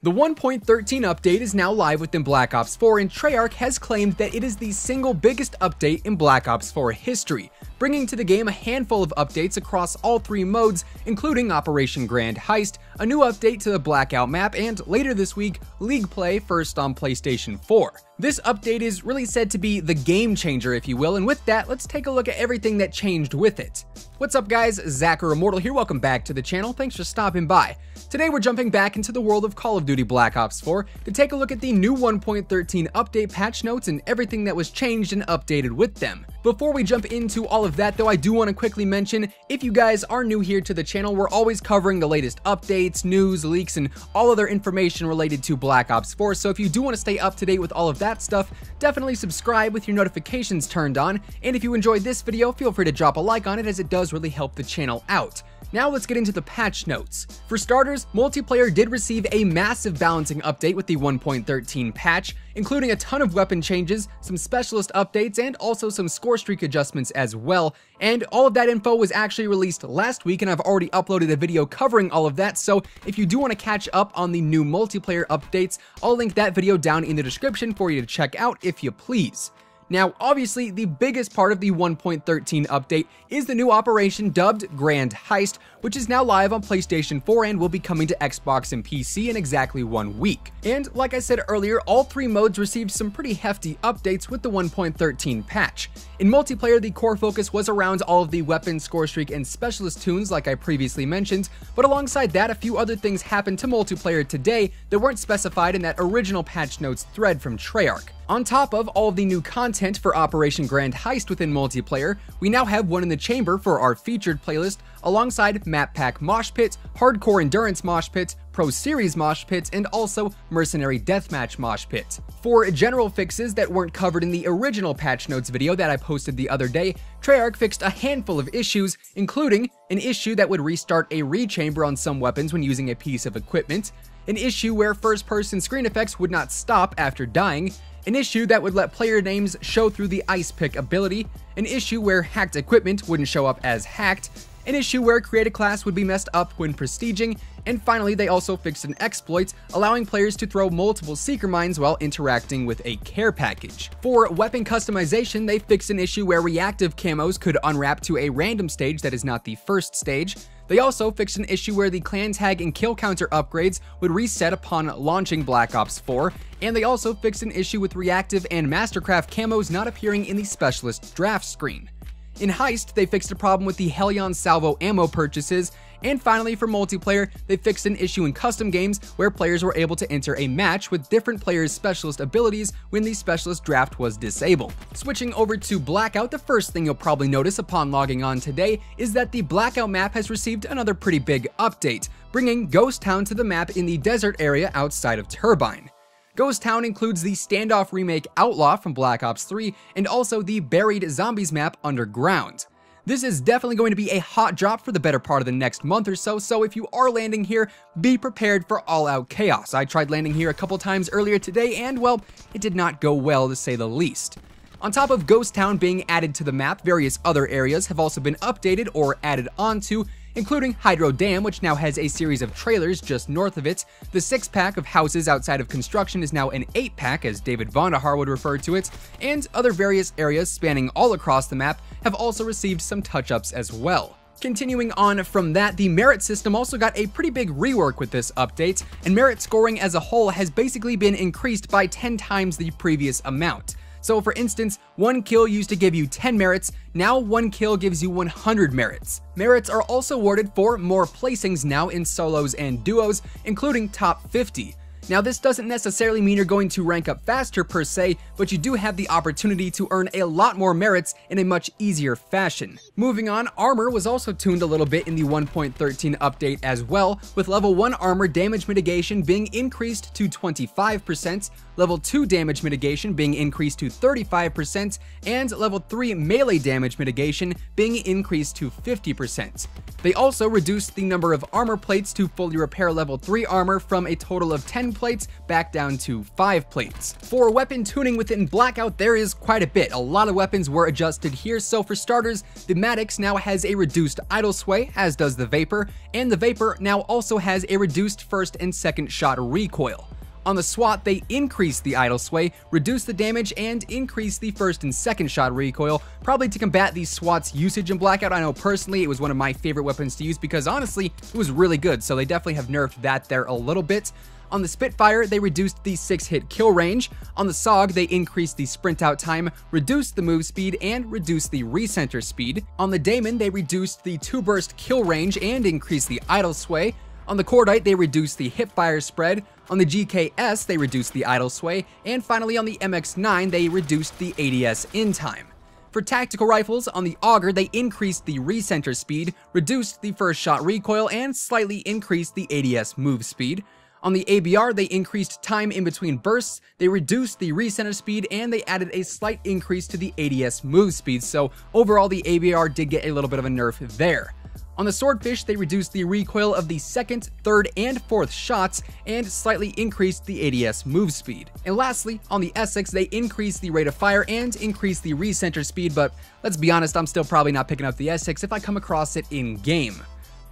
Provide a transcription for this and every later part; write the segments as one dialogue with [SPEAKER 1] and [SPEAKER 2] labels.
[SPEAKER 1] The 1.13 update is now live within Black Ops 4, and Treyarch has claimed that it is the single biggest update in Black Ops 4 history, bringing to the game a handful of updates across all 3 modes, including Operation Grand Heist, a new update to the Blackout Map, and later this week, League Play first on PlayStation 4. This update is really said to be the game changer, if you will, and with that, let's take a look at everything that changed with it. What's up guys, Zacher Immortal here, welcome back to the channel, thanks for stopping by. Today we're jumping back into the world of Call of Duty Black Ops 4 to take a look at the new 1.13 update patch notes and everything that was changed and updated with them. Before we jump into all of that though, I do want to quickly mention, if you guys are new here to the channel, we're always covering the latest updates, news, leaks, and all other information related to Black Ops 4, so if you do want to stay up to date with all of that stuff, definitely subscribe with your notifications turned on, and if you enjoyed this video, feel free to drop a like on it as it does really help the channel out. Now let's get into the patch notes. For starters, multiplayer did receive a massive balancing update with the 1.13 patch, including a ton of weapon changes, some specialist updates, and also some score streak adjustments as well. And all of that info was actually released last week, and I've already uploaded a video covering all of that, so if you do want to catch up on the new multiplayer updates, I'll link that video down in the description for you to check out if you please. Now, obviously, the biggest part of the 1.13 update is the new operation dubbed Grand Heist, which is now live on PlayStation 4 and will be coming to Xbox and PC in exactly 1 week. And like I said earlier, all 3 modes received some pretty hefty updates with the 1.13 patch. In multiplayer, the core focus was around all of the weapon, score streak, and specialist tunes like I previously mentioned, but alongside that, a few other things happened to multiplayer today that weren't specified in that original patch notes thread from Treyarch. On top of all of the new content for Operation Grand Heist within multiplayer, we now have one in the chamber for our featured playlist, alongside Map Pack Mosh Pit, Hardcore Endurance Mosh Pit, Pro Series Mosh Pit, and also Mercenary Deathmatch Mosh Pit. For general fixes that weren't covered in the original patch notes video that I posted the other day, Treyarch fixed a handful of issues, including an issue that would restart a rechamber on some weapons when using a piece of equipment, an issue where first-person screen effects would not stop after dying, an issue that would let player names show through the Ice Pick ability, an issue where hacked equipment wouldn't show up as hacked, an issue where create a class would be messed up when prestiging, and finally they also fixed an exploit allowing players to throw multiple seeker mines while interacting with a care package. For weapon customization, they fixed an issue where reactive camos could unwrap to a random stage that is not the first stage. They also fixed an issue where the clan tag and kill counter upgrades would reset upon launching Black Ops 4, and they also fixed an issue with reactive and mastercraft camos not appearing in the specialist draft screen. In Heist, they fixed a problem with the Helion Salvo ammo purchases, and finally for multiplayer, they fixed an issue in custom games where players were able to enter a match with different players' specialist abilities when the specialist draft was disabled. Switching over to Blackout, the first thing you'll probably notice upon logging on today is that the Blackout map has received another pretty big update, bringing Ghost Town to the map in the desert area outside of Turbine. Ghost Town includes the standoff remake Outlaw from Black Ops 3 and also the buried zombies map Underground. This is definitely going to be a hot drop for the better part of the next month or so, so if you are landing here, be prepared for all-out chaos. I tried landing here a couple times earlier today and, well, it did not go well to say the least. On top of Ghost Town being added to the map, various other areas have also been updated or added onto, including Hydro Dam, which now has a series of trailers just north of it. The 6-pack of houses outside of construction is now an 8-pack, as David Vonderhaar would refer to it, and other various areas spanning all across the map have also received some touch-ups as well. Continuing on from that, the merit system also got a pretty big rework with this update, and merit scoring as a whole has basically been increased by 10 times the previous amount. So for instance, 1 kill used to give you 10 merits, now 1 kill gives you 100 merits. Merits are also awarded for more placings now in solos and duos, including top 50. Now this doesn't necessarily mean you're going to rank up faster per se, but you do have the opportunity to earn a lot more merits in a much easier fashion. Moving on, armor was also tuned a little bit in the 1.13 update as well, with level 1 armor damage mitigation being increased to 25%, level 2 damage mitigation being increased to 35%, and level 3 melee damage mitigation being increased to 50%. They also reduced the number of armor plates to fully repair level 3 armor from a total of 10 plates back down to 5 plates. For weapon tuning within Blackout, there is quite a bit. A lot of weapons were adjusted here, so for starters, the Maddox now has a reduced idle sway, as does the Vapor, and the Vapor now also has a reduced first and second shot recoil. On the SWAT, they increased the idle sway, reduced the damage, and increased the first and second shot recoil, probably to combat the SWAT's usage in Blackout. I know personally it was one of my favorite weapons to use because honestly, it was really good, so they definitely have nerfed that there a little bit. On the Spitfire, they reduced the 6-hit kill range. On the SOG, they increased the sprint out time, reduced the move speed, and reduced the recenter speed. On the Daemon, they reduced the 2-burst kill range and increased the idle sway. On the Cordite, they reduced the hipfire spread. On the GKS, they reduced the idle sway. And finally, on the MX9, they reduced the ADS in time. For tactical rifles, on the Auger, they increased the recenter speed, reduced the first shot recoil, and slightly increased the ADS move speed. On the ABR, they increased time in between bursts, they reduced the recenter speed, and they added a slight increase to the ADS move speed, so overall the ABR did get a little bit of a nerf there. On the Swordfish, they reduced the recoil of the second, third, and fourth shots, and slightly increased the ADS move speed. And lastly, on the Essex, they increased the rate of fire and increased the recenter speed, but let's be honest, I'm still probably not picking up the Essex if I come across it in-game.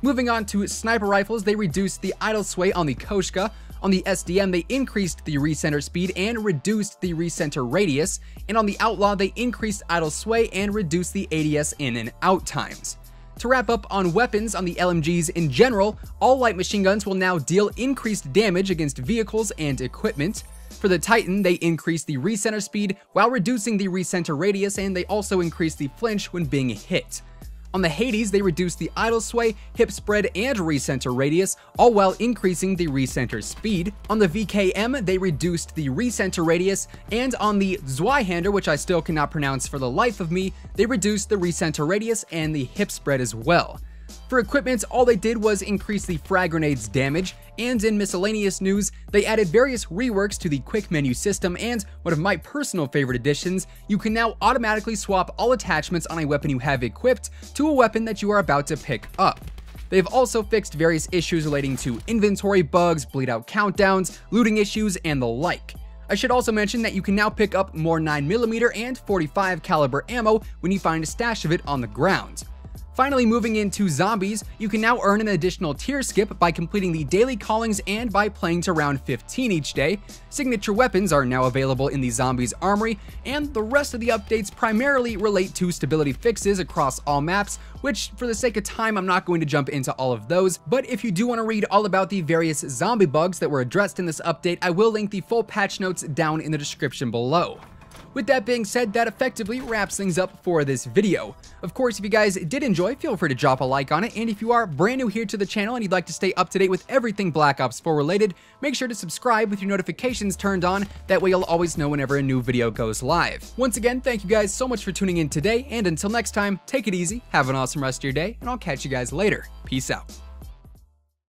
[SPEAKER 1] Moving on to sniper rifles, they reduced the idle sway on the Koshka. On the SDM, they increased the recenter speed and reduced the recenter radius. And on the Outlaw, they increased idle sway and reduced the ADS in and out times. To wrap up on weapons on the LMGs in general, all light machine guns will now deal increased damage against vehicles and equipment. For the Titan, they increased the recenter speed while reducing the recenter radius, and they also increased the flinch when being hit. On the Hades, they reduced the idle sway, hip spread, and recenter radius, all while increasing the recenter speed. On the VKM, they reduced the recenter radius, and on the Zweihander, which I still cannot pronounce for the life of me, they reduced the recenter radius and the hip spread as well. For equipment, all they did was increase the frag grenade's damage, and in miscellaneous news, they added various reworks to the quick menu system, and one of my personal favorite additions, you can now automatically swap all attachments on a weapon you have equipped to a weapon that you are about to pick up. They've also fixed various issues relating to inventory bugs, bleed out countdowns, looting issues, and the like. I should also mention that you can now pick up more 9mm and 45 caliber ammo when you find a stash of it on the ground. Finally, moving into zombies, you can now earn an additional tier skip by completing the daily callings and by playing to round 15 each day. Signature weapons are now available in the zombies armory, and the rest of the updates primarily relate to stability fixes across all maps, which for the sake of time I'm not going to jump into all of those, but if you do want to read all about the various zombie bugs that were addressed in this update, I will link the full patch notes down in the description below. With that being said, that effectively wraps things up for this video. Of course, if you guys did enjoy, feel free to drop a like on it, and if you are brand new here to the channel and you'd like to stay up to date with everything Black Ops 4 related, make sure to subscribe with your notifications turned on, that way you'll always know whenever a new video goes live. Once again, thank you guys so much for tuning in today, and until next time, take it easy, have an awesome rest of your day, and I'll catch you guys later. Peace out.